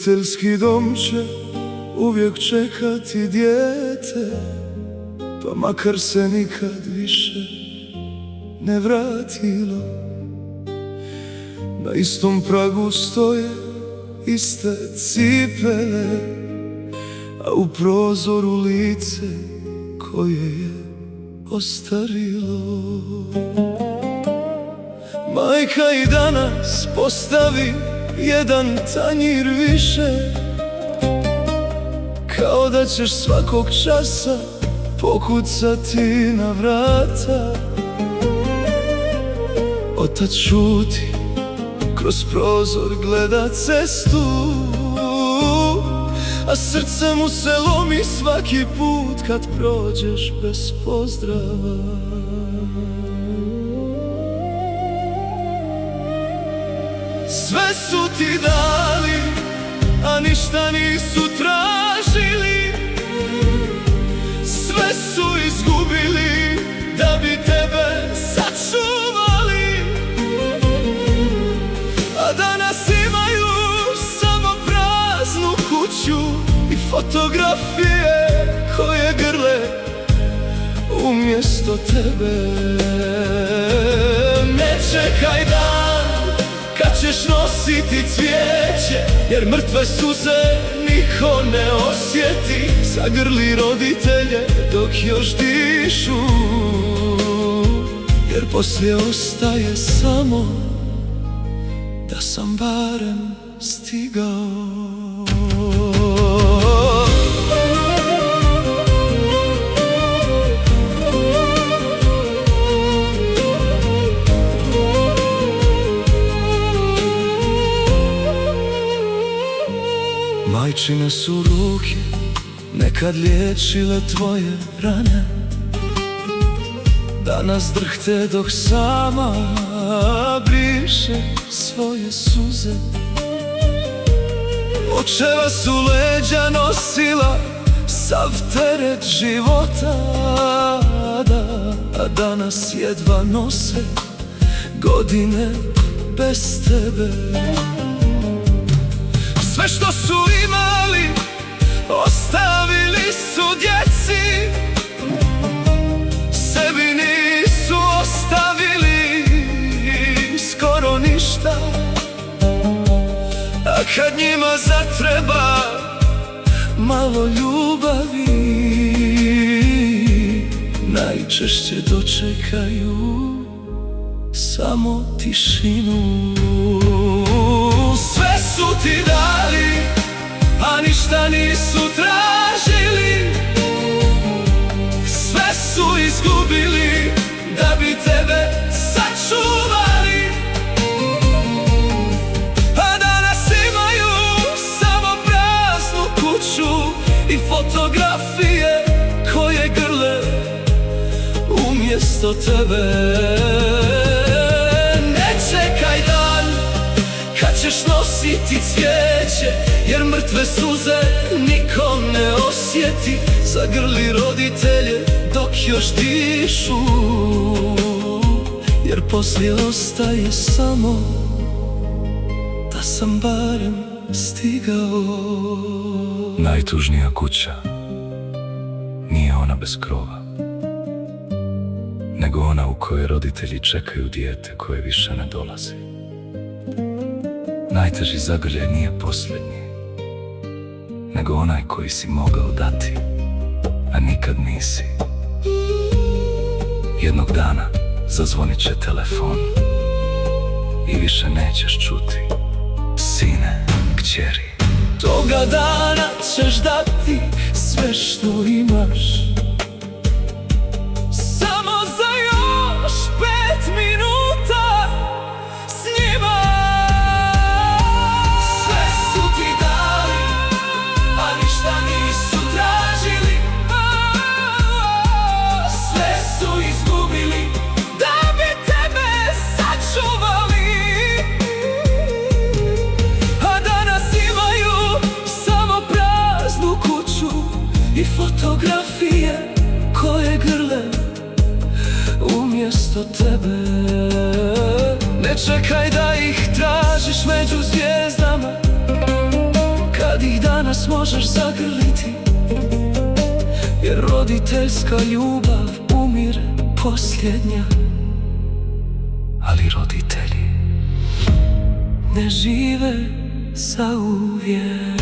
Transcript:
Roditeljski dom će uvijek čekati dijete, pa makar se nikad više ne vratilo. Na istom pragu stoje iste cipele, a u prozoru lice koje je ostarilo. Majka i danas postavi jedan tanjir više, kao da ćeš svakog časa pokucati na vrata. Otac šuti, kroz prozor gleda cestu, a srce mu se lomi svaki put kad prođeš bez pozdrava. Sve su ti dali, a ništa nisu tražili. Sve su izgubili da bi tebe sačuvali, a danas imaju samo praznu kuću i fotografije koje grle umjesto tebe. Ne čekaj dan kad ćeš nositi cvijeće, jer mrtve suze niko ne osjeti. Zagrli roditelje dok još dišu, jer poslije ostaje samo da sam barem stigao. Majčine su ruke nekad liječile tvoje rane, danas drhte dok sama briše svoje suze. Očeva su leđa nosila sav teret života, a danas jedva nose godine bez tebe. Sve što su imali ostavili su djeci, sebi nisu ostavili skoro ništa. A kad njima zatreba malo ljubavi, najčešće dočekaju samo tišinu. Sve su ti dali, a ništa nisu tražili. Sve su izgubili da bi tebe sačuvali, a danas imaju samo praznu kuću i fotografije koje grle umjesto tebe. Ne čekaj dan kad ćeš nositi cvijeće, jer mrtve suze niko ne osjeti. Zagrli roditelje dok još dišu, jer poslije ostaje samo da sam barem stigao. Najtužnija kuća nije ona bez krova, nego ona u kojoj roditelji čekaju dijete koje više ne dolazi. Najteži zagrljaj nije posljednji, nego onaj koji si mogao dati, a nikad nisi. Jednog dana zazvonit će telefon i više nećeš čuti: sine, kćeri. Toga dana ćeš dati sve što imaš, samo za još 5 minuta s njima. Sve su ti dali, a ništa nisu tražili. Sve su izgubili da bi tebe sačuvali, a danas imaju samo praznu kuću i fotografije koje grle umjesto tebe. Ne čekaj da ih tražiš među zvijezdama, kad ih danas možeš zagrliti, jer roditeljska ljubav umire posljednja. Ali roditelji ne žive zauvijek.